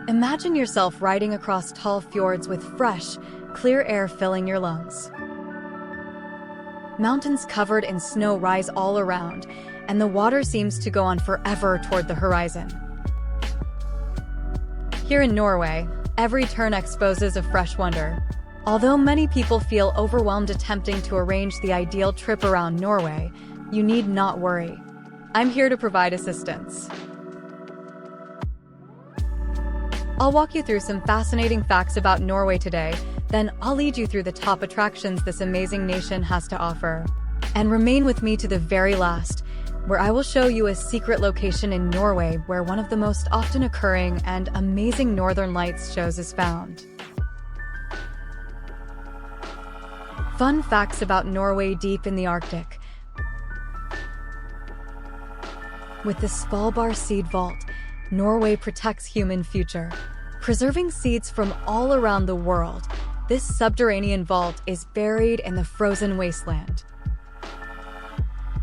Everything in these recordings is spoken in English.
Imagine yourself riding across tall fjords with fresh, clear air filling your lungs. Mountains covered in snow rise all around, and the water seems to go on forever toward the horizon. Here in Norway, every turn exposes a fresh wonder. Although many people feel overwhelmed attempting to arrange the ideal trip around Norway, you need not worry. I'm here to provide assistance. I'll walk you through some fascinating facts about Norway today, then I'll lead you through the top attractions this amazing nation has to offer. And remain with me to the very last, where I will show you a secret location in Norway where one of the most often occurring and amazing northern lights shows is found. Fun facts about Norway deep in the Arctic. With the Svalbard seed vault, Norway protects human future. Preserving seeds from all around the world, this subterranean vault is buried in the frozen wasteland.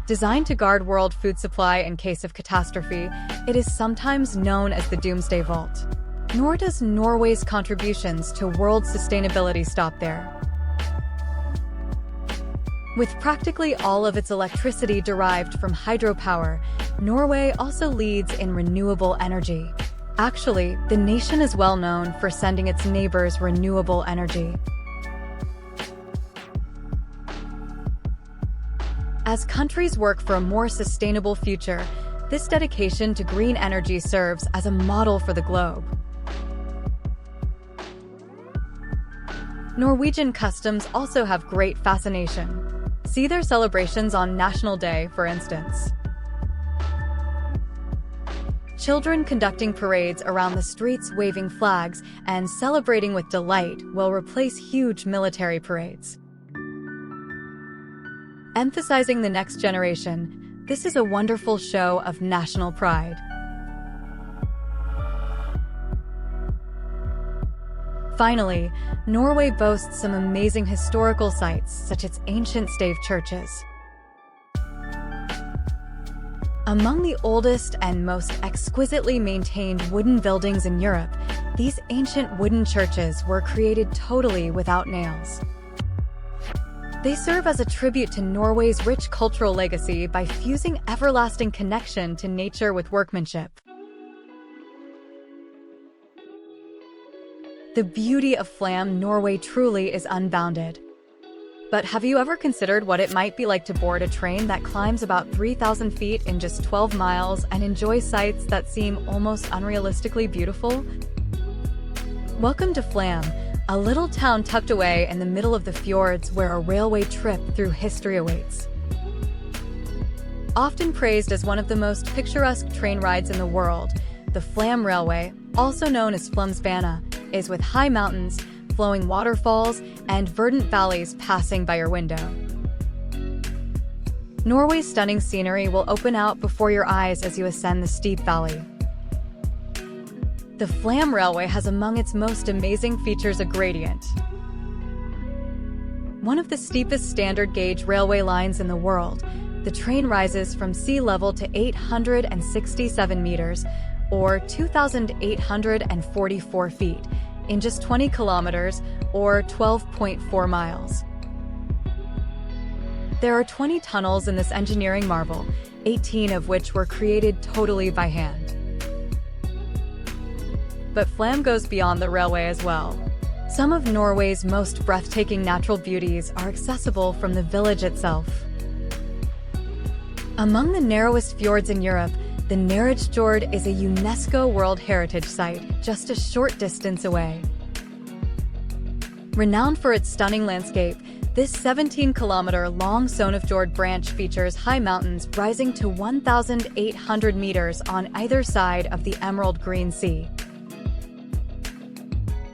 Designed to guard world food supply in case of catastrophe, it is sometimes known as the Doomsday Vault. Nor does Norway's contributions to world sustainability stop there. With practically all of its electricity derived from hydropower, Norway also leads in renewable energy. Actually, the nation is well known for sending its neighbors renewable energy. As countries work for a more sustainable future, this dedication to green energy serves as a model for the globe. Norwegian customs also have great fascination. See their celebrations on National Day, for instance. Children conducting parades around the streets waving flags and celebrating with delight will replace huge military parades. Emphasizing the next generation, this is a wonderful show of national pride. Finally, Norway boasts some amazing historical sites, such as ancient stave churches. Among the oldest and most exquisitely maintained wooden buildings in Europe, these ancient wooden churches were created totally without nails. They serve as a tribute to Norway's rich cultural legacy by fusing everlasting connection to nature with workmanship. The beauty of Flåm, Norway truly is unbounded. But have you ever considered what it might be like to board a train that climbs about 3,000 feet in just 12 miles and enjoy sights that seem almost unrealistically beautiful? Welcome to Flåm, a little town tucked away in the middle of the fjords where a railway trip through history awaits. Often praised as one of the most picturesque train rides in the world, the Flåm Railway, also known as Flåmsbana, is with high mountains, flowing waterfalls, and verdant valleys passing by your window. Norway's stunning scenery will open out before your eyes as you ascend the steep valley. The Flåm Railway has among its most amazing features a gradient. One of the steepest standard gauge railway lines in the world, the train rises from sea level to 867 meters, or 2,844 feet, in just 20 kilometers, or 12.4 miles. There are 20 tunnels in this engineering marvel, 18 of which were created totally by hand. But Flåm goes beyond the railway as well. Some of Norway's most breathtaking natural beauties are accessible from the village itself. Among the narrowest fjords in Europe, the Geirangerfjord is a UNESCO World Heritage Site just a short distance away. Renowned for its stunning landscape, this 17-kilometer-long Sognefjord branch features high mountains rising to 1,800 meters on either side of the emerald green sea.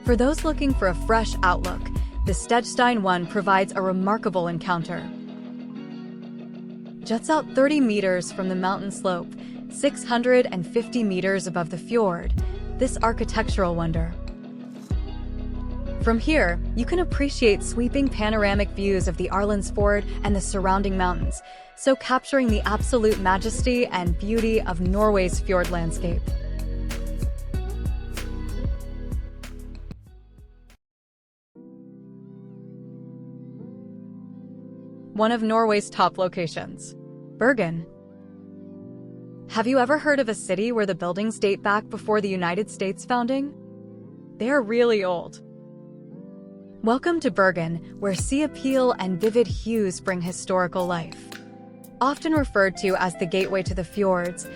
For those looking for a fresh outlook, the Stedstein one provides a remarkable encounter. Juts out 30 meters from the mountain slope, 650 meters above the fjord, this architectural wonder. From here, you can appreciate sweeping panoramic views of the Ålesund and the surrounding mountains, so capturing the absolute majesty and beauty of Norway's fjord landscape. one of Norway's top locations. Bergen. Have you ever heard of a city where the buildings date back before the United States founding? They're really old. Welcome to Bergen, where sea appeal and vivid hues bring historical life. Often referred to as the gateway to the fjords,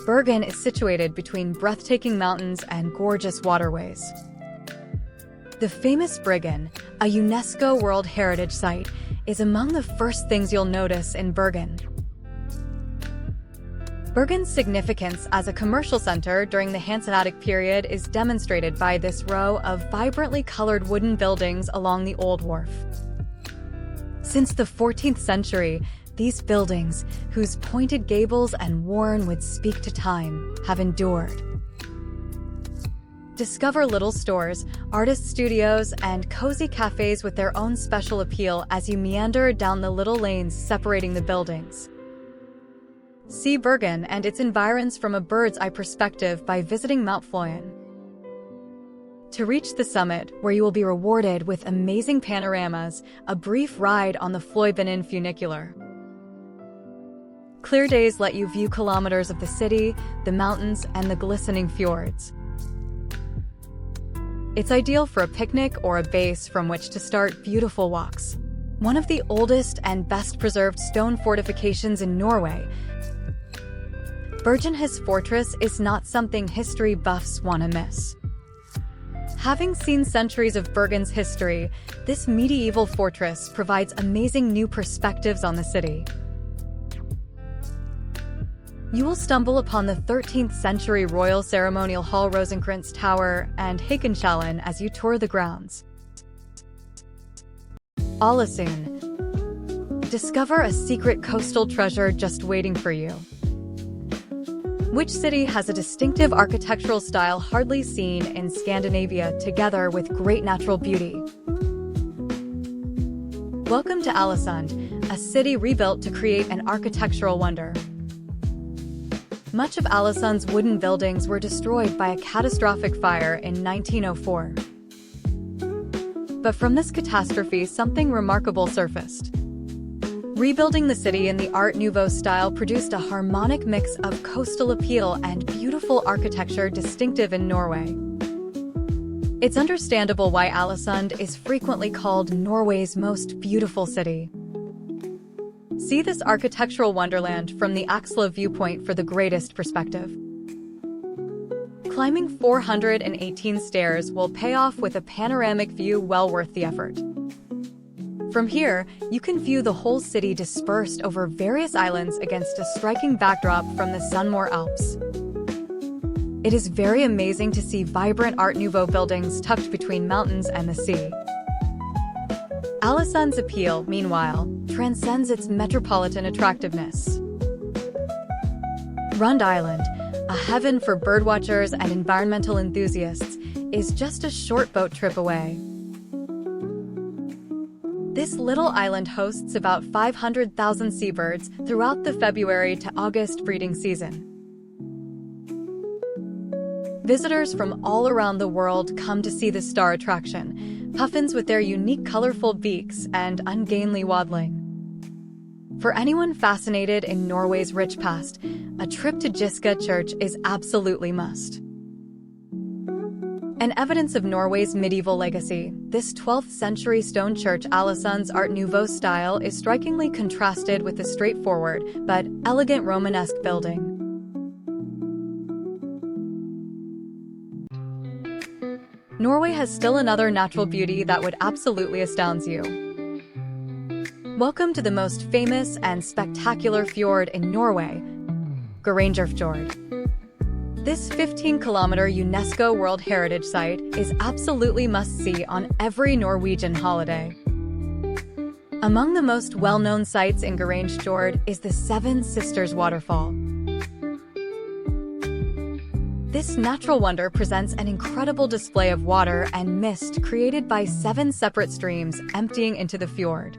Bergen is situated between breathtaking mountains and gorgeous waterways. The famous Bryggen, a UNESCO World Heritage Site, is among the first things you'll notice in Bergen. Bergen's significance as a commercial center during the Hanseatic period is demonstrated by this row of vibrantly colored wooden buildings along the Old Wharf. Since the 14th century, these buildings, whose pointed gables and worn would speak to time, have endured. Discover little stores, artist studios, and cozy cafes with their own special appeal as you meander down the little lanes separating the buildings. See Bergen and its environs from a bird's-eye perspective by visiting Mount Flåm. To reach the summit, where you will be rewarded with amazing panoramas, a brief ride on the Flåm funicular. Clear days let you view kilometers of the city, the mountains, and the glistening fjords. It's ideal for a picnic or a base from which to start beautiful walks. One of the oldest and best-preserved stone fortifications in Norway, Bergenhus Fortress is not something history buffs want to miss. Having seen centuries of Bergen's history, this medieval fortress provides amazing new perspectives on the city. You will stumble upon the 13th century Royal Ceremonial Hall Rosenkrantz Tower and Haakonshallen as you tour the grounds. Ålesund. Discover a secret coastal treasure just waiting for you. Which city has a distinctive architectural style hardly seen in Scandinavia, together with great natural beauty? Welcome to Ålesund, a city rebuilt to create an architectural wonder. Much of Ålesund's wooden buildings were destroyed by a catastrophic fire in 1904. But from this catastrophe, something remarkable surfaced. Rebuilding the city in the Art Nouveau style produced a harmonic mix of coastal appeal and beautiful architecture distinctive in Norway. It's understandable why Ålesund is frequently called Norway's most beautiful city. See this architectural wonderland from the Axla viewpoint for the greatest perspective. Climbing 418 stairs will pay off with a panoramic view well worth the effort. From here, you can view the whole city dispersed over various islands against a striking backdrop from the Sunnmøre Alps. It is very amazing to see vibrant Art Nouveau buildings tucked between mountains and the sea. Ålesund's appeal, meanwhile, transcends its metropolitan attractiveness. Rund Island, a heaven for birdwatchers and environmental enthusiasts, is just a short boat trip away. This little island hosts about 500,000 seabirds throughout the February to August breeding season. Visitors from all around the world come to see the star attraction, puffins with their unique colorful beaks and ungainly waddling. For anyone fascinated in Norway's rich past, a trip to Giske Church is absolutely must. An evidence of Norway's medieval legacy, this 12th century stone church Ålesund's Art Nouveau style is strikingly contrasted with the straightforward but elegant Romanesque building. Norway has still another natural beauty that would absolutely astound you. Welcome to the most famous and spectacular fjord in Norway, Geirangerfjord. This 15-kilometer UNESCO World Heritage Site is absolutely must-see on every Norwegian holiday. Among the most well-known sights in Geirangerfjord is the Seven Sisters Waterfall. This natural wonder presents an incredible display of water and mist created by 7 separate streams emptying into the fjord.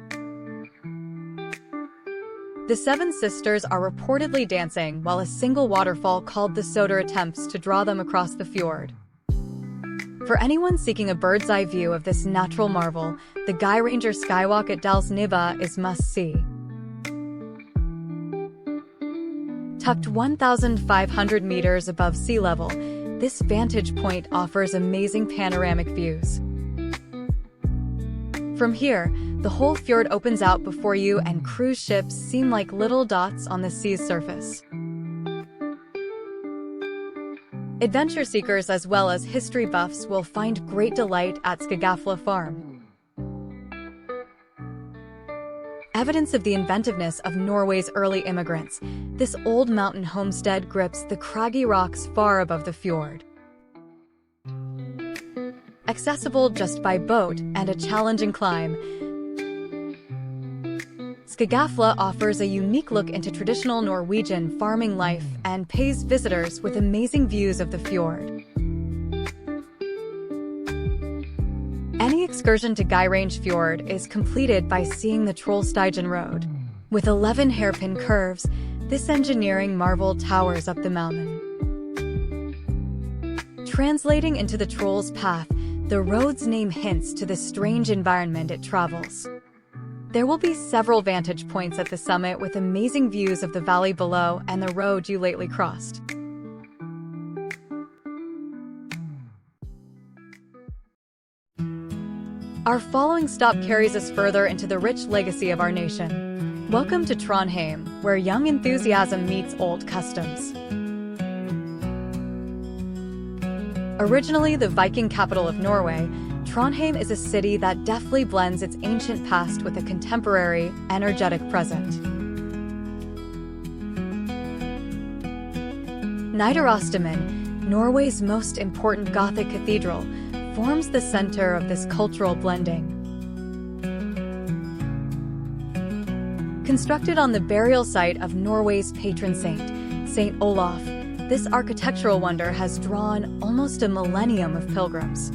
The 7 sisters are reportedly dancing while a single waterfall called the Soder attempts to draw them across the fjord. For anyone seeking a bird's-eye view of this natural marvel, the Geiranger Skywalk at Dalsnibba is must-see. Tucked 1,500 meters above sea level, this vantage point offers amazing panoramic views. From here, the whole fjord opens out before you and cruise ships seem like little dots on the sea's surface. Adventure seekers as well as history buffs will find great delight at Skagafla Farm. Evidence of the inventiveness of Norway's early immigrants, this old mountain homestead grips the craggy rocks far above the fjord. Accessible just by boat and a challenging climb, Skagafla offers a unique look into traditional Norwegian farming life and pays visitors with amazing views of the fjord. Any excursion to Geirangerfjord is completed by seeing the Trollstigen Road. With 11 hairpin curves, this engineering marvel towers up the mountain. Translating into the Troll's Path, the road's name hints to the strange environment it travels. There will be several vantage points at the summit with amazing views of the valley below and the road you lately crossed. Our following stop carries us further into the rich legacy of our nation. Welcome to Trondheim, where young enthusiasm meets old customs. Originally the Viking capital of Norway, Trondheim is a city that deftly blends its ancient past with a contemporary, energetic present. Nidarosdomen, Norway's most important Gothic cathedral, forms the center of this cultural blending. Constructed on the burial site of Norway's patron saint, Saint Olaf, this architectural wonder has drawn almost a millennium of pilgrims.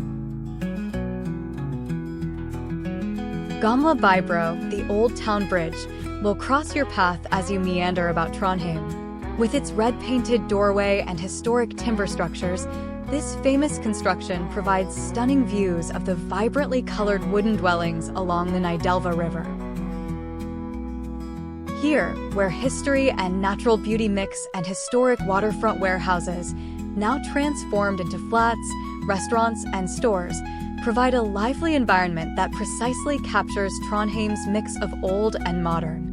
Gamla Bybro, the Old Town Bridge, will cross your path as you meander about Trondheim. With its red-painted doorway and historic timber structures, this famous construction provides stunning views of the vibrantly colored wooden dwellings along the Nidelva River. Here, where history and natural beauty mix and historic waterfront warehouses, now transformed into flats, restaurants, and stores, provide a lively environment that precisely captures Trondheim's mix of old and modern.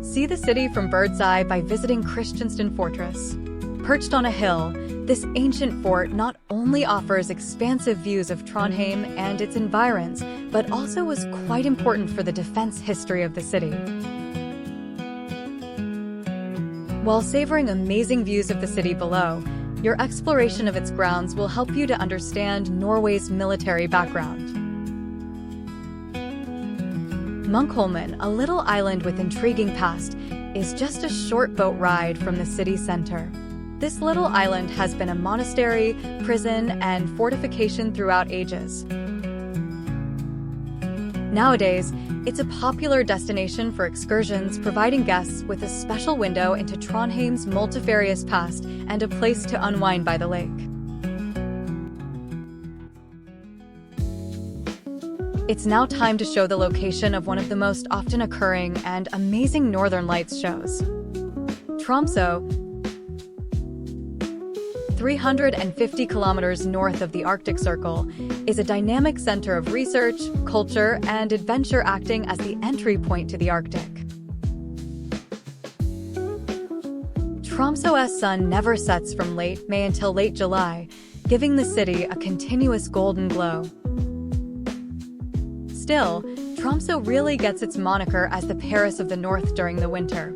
See the city from bird's eye by visiting Kristiansand Fortress. Perched on a hill, this ancient fort not only offers expansive views of Trondheim and its environs, but also was quite important for the defense history of the city. While savoring amazing views of the city below, your exploration of its grounds will help you to understand Norway's military background. Munkholmen, a little island with intriguing past, is just a short boat ride from the city center. This little island has been a monastery, prison, and fortification throughout ages. Nowadays, it's a popular destination for excursions, providing guests with a special window into Trondheim's multifarious past and a place to unwind by the lake. It's now time to show the location of one of the most often occurring and amazing Northern Lights shows. Tromsø, 350 kilometers north of the Arctic Circle, is a dynamic center of research, culture, and adventure, acting as the entry point to the Arctic. Tromsø's sun never sets from late May until late July, giving the city a continuous golden glow. Still, Tromsø really gets its moniker as the Paris of the North during the winter.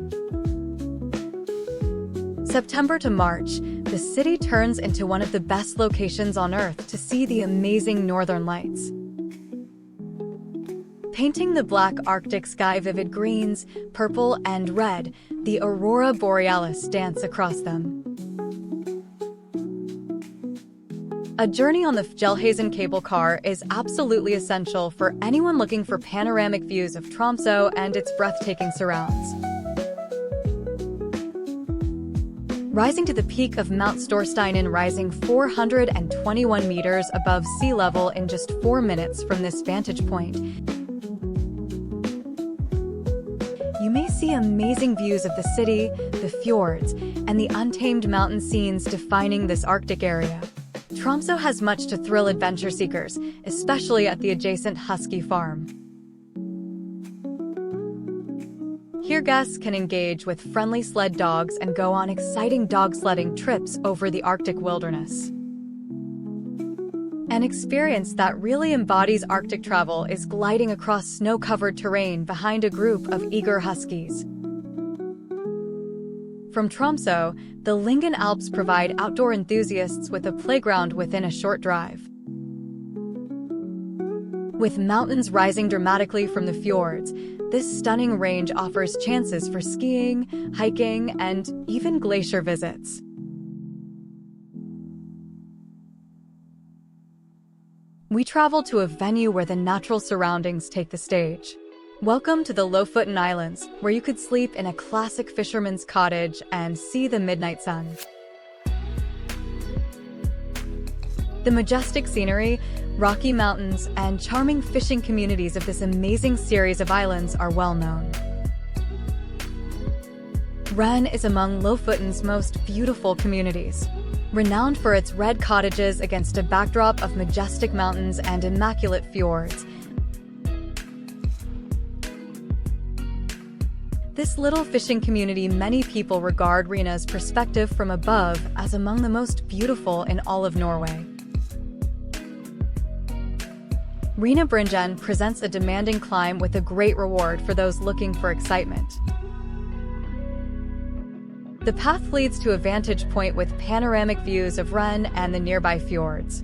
September to March, the city turns into one of the best locations on Earth to see the amazing Northern Lights. Painting the black Arctic sky vivid greens, purple, and red, the aurora borealis dance across them. A journey on the Fjellhazen cable car is absolutely essential for anyone looking for panoramic views of Tromsø and its breathtaking surrounds. rising to the peak of Mount Storsteinen, rising 421 meters above sea level in just 4 minutes from this vantage point. You may see amazing views of the city, the fjords, and the untamed mountain scenes defining this Arctic area. Tromsø has much to thrill adventure seekers, especially at the adjacent Husky Farm. Here guests can engage with friendly sled dogs and go on exciting dog sledding trips over the Arctic wilderness. An experience that really embodies Arctic travel is gliding across snow-covered terrain behind a group of eager huskies. From Tromsø, the Lyngen Alps provide outdoor enthusiasts with a playground within a short drive. With mountains rising dramatically from the fjords, this stunning range offers chances for skiing, hiking, and even glacier visits. We travel to a venue where the natural surroundings take the stage. Welcome to the Lofoten Islands, where you could sleep in a classic fisherman's cottage and see the midnight sun. The majestic scenery, rocky mountains, and charming fishing communities of this amazing series of islands are well known. Ren is among Lofoten's most beautiful communities. Renowned for its red cottages against a backdrop of majestic mountains and immaculate fjords, this little fishing community, many people regard Rena's perspective from above as among the most beautiful in all of Norway. Rena Bringen presents a demanding climb with a great reward for those looking for excitement. The path leads to a vantage point with panoramic views of Ren and the nearby fjords.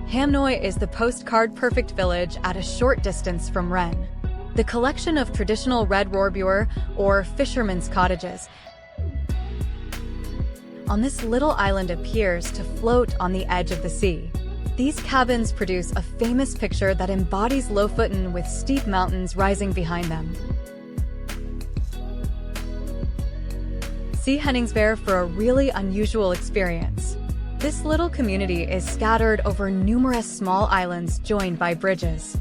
Hamnøy is the postcard-perfect village at a short distance from Ren. The collection of traditional red rorbur, or fishermen's cottages, on this little island appears to float on the edge of the sea. These cabins produce a famous picture that embodies Lofoten with steep mountains rising behind them. See Henningsvær for a really unusual experience. This little community is scattered over numerous small islands joined by bridges.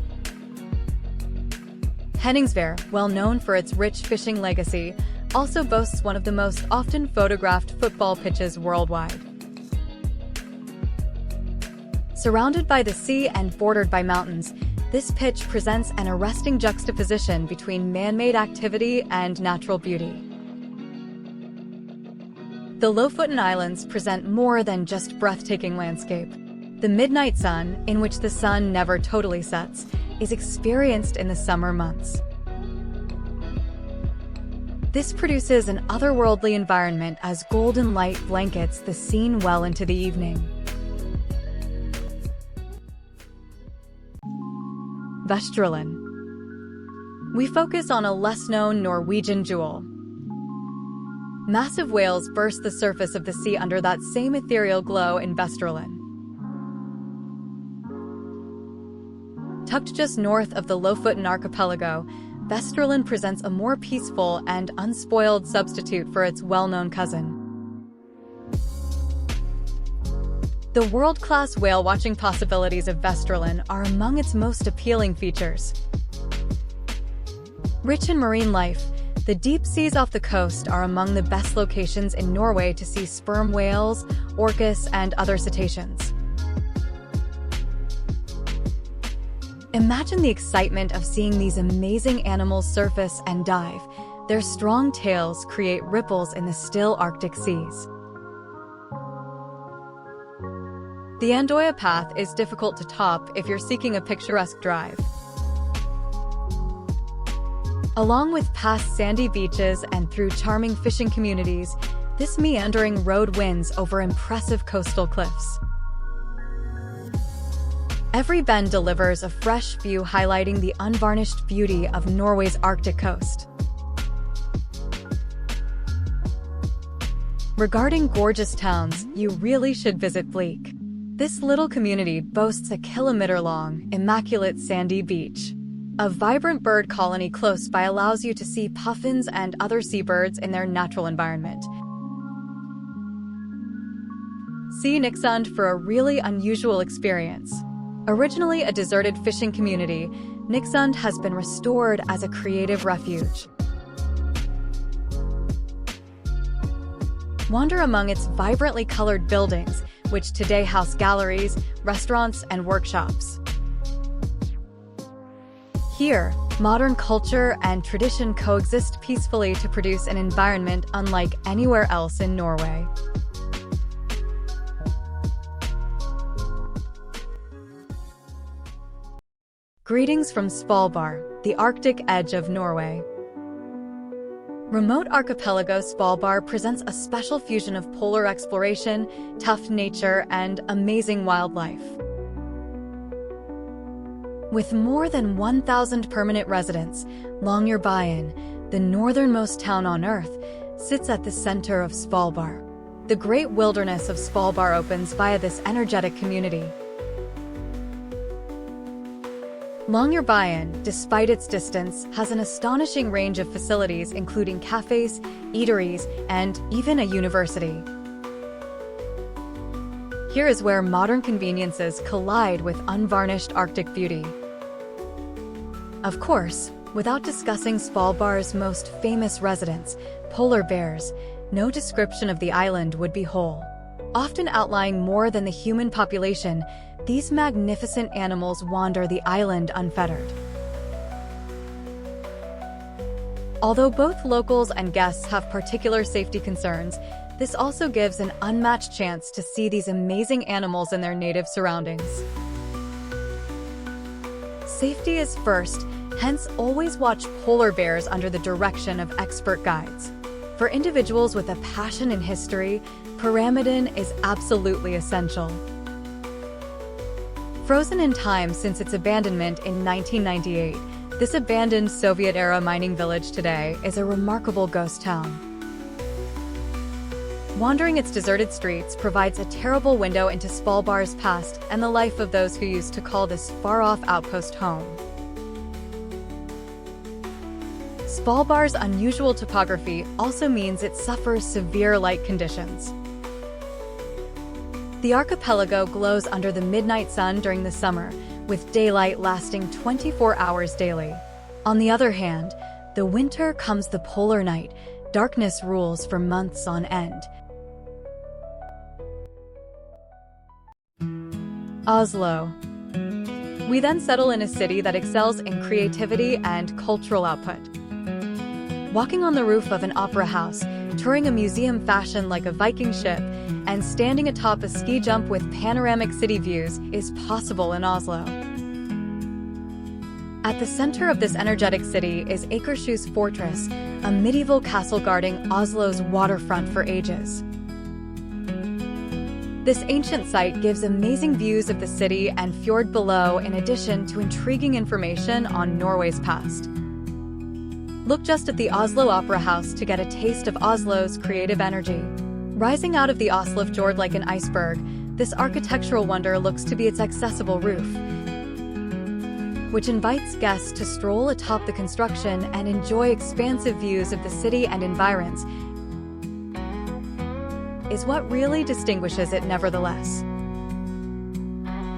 Henningsvær, well known for its rich fishing legacy, also boasts one of the most often photographed football pitches worldwide. Surrounded by the sea and bordered by mountains, this pitch presents an arresting juxtaposition between man-made activity and natural beauty. The Lofoten Islands present more than just breathtaking landscape. The midnight sun, in which the sun never totally sets, is experienced in the summer months. This produces an otherworldly environment as golden light blankets the scene well into the evening. Vesterålen. We focus on a less-known Norwegian jewel. Massive whales burst the surface of the sea under that same ethereal glow in Vesterålen. Tucked just north of the Lofoten archipelago, Vesterålen presents a more peaceful and unspoiled substitute for its well-known cousin. The world-class whale-watching possibilities of Vesterålen are among its most appealing features. Rich in marine life, the deep seas off the coast are among the best locations in Norway to see sperm whales, orcas, and other cetaceans. Imagine the excitement of seeing these amazing animals surface and dive. Their strong tails create ripples in the still Arctic seas. The Andøya path is difficult to top if you're seeking a picturesque drive. Along with past sandy beaches and through charming fishing communities, this meandering road winds over impressive coastal cliffs. Every bend delivers a fresh view highlighting the unvarnished beauty of Norway's Arctic coast. Regarding gorgeous towns, you really should visit Bleak. This little community boasts a kilometer-long, immaculate sandy beach. A vibrant bird colony close by allows you to see puffins and other seabirds in their natural environment. See Niksund for a really unusual experience. Originally a deserted fishing community, Niksund has been restored as a creative refuge. Wander among its vibrantly colored buildings, which today house galleries, restaurants, and workshops. Here, modern culture and tradition coexist peacefully to produce an environment unlike anywhere else in Norway. Greetings from Svalbard, the Arctic edge of Norway. Remote archipelago Svalbard presents a special fusion of polar exploration, tough nature, and amazing wildlife. With more than 1,000 permanent residents, Longyearbyen, the northernmost town on Earth, sits at the center of Svalbard. The great wilderness of Svalbard opens via this energetic community. Longyearbyen, despite its distance, has an astonishing range of facilities including cafes, eateries, and even a university. Here is where modern conveniences collide with unvarnished Arctic beauty. Of course, without discussing Svalbard's most famous residents, polar bears, no description of the island would be whole. Often outlying more than the human population, these magnificent animals wander the island unfettered. Although both locals and guests have particular safety concerns, this also gives an unmatched chance to see these amazing animals in their native surroundings. Safety is first, hence always watch polar bears under the direction of expert guides. For individuals with a passion in history, Pyramiden is absolutely essential. Frozen in time since its abandonment in 1998, this abandoned Soviet-era mining village today is a remarkable ghost town. Wandering its deserted streets provides a terrible window into Svalbard's past and the life of those who used to call this far-off outpost home. Svalbard's unusual topography also means it suffers severe light conditions. The archipelago glows under the midnight sun during the summer, with daylight lasting 24 hours daily. On the other hand, the winter comes the polar night. Darkness rules for months on end. Oslo. We then settle in a city that excels in creativity and cultural output. Walking on the roof of an opera house, touring a museum fashioned like a Viking ship, and standing atop a ski jump with panoramic city views is possible in Oslo. At the center of this energetic city is Akershus Fortress, a medieval castle guarding Oslo's waterfront for ages. This ancient site gives amazing views of the city and fjord below, in addition to intriguing information on Norway's past. Look just at the Oslo Opera House to get a taste of Oslo's creative energy. Rising out of the Oslofjord like an iceberg, this architectural wonder looks to be its accessible roof, which invites guests to stroll atop the construction and enjoy expansive views of the city and environs, is what really distinguishes it nevertheless.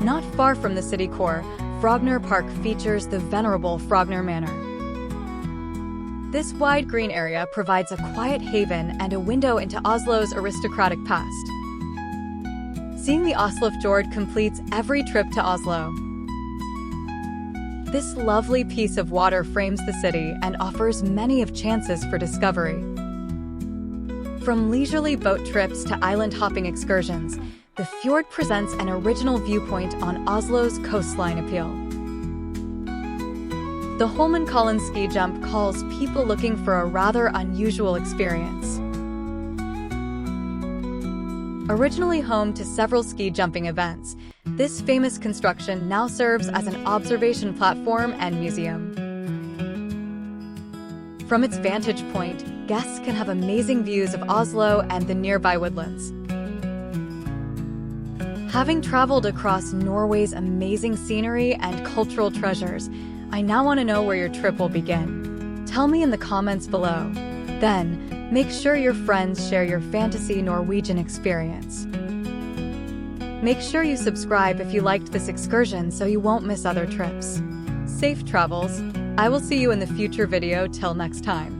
Not far from the city core, Frogner Park features the venerable Frogner Manor. This wide green area provides a quiet haven and a window into Oslo's aristocratic past. Seeing the Oslofjord completes every trip to Oslo. This lovely piece of water frames the city and offers many of chances for discovery. From leisurely boat trips to island-hopping excursions, the fjord presents an original viewpoint on Oslo's coastline appeal. The Holmenkollen ski jump calls people looking for a rather unusual experience. Originally home to several ski jumping events, this famous construction now serves as an observation platform and museum. From its vantage point, guests can have amazing views of Oslo and the nearby woodlands. Having traveled across Norway's amazing scenery and cultural treasures, I now want to know where your trip will begin. Tell me in the comments below. Then, make sure your friends share your fantasy Norwegian experience. Make sure you subscribe if you liked this excursion so you won't miss other trips. Safe travels. I will see you in the future video. Till next time.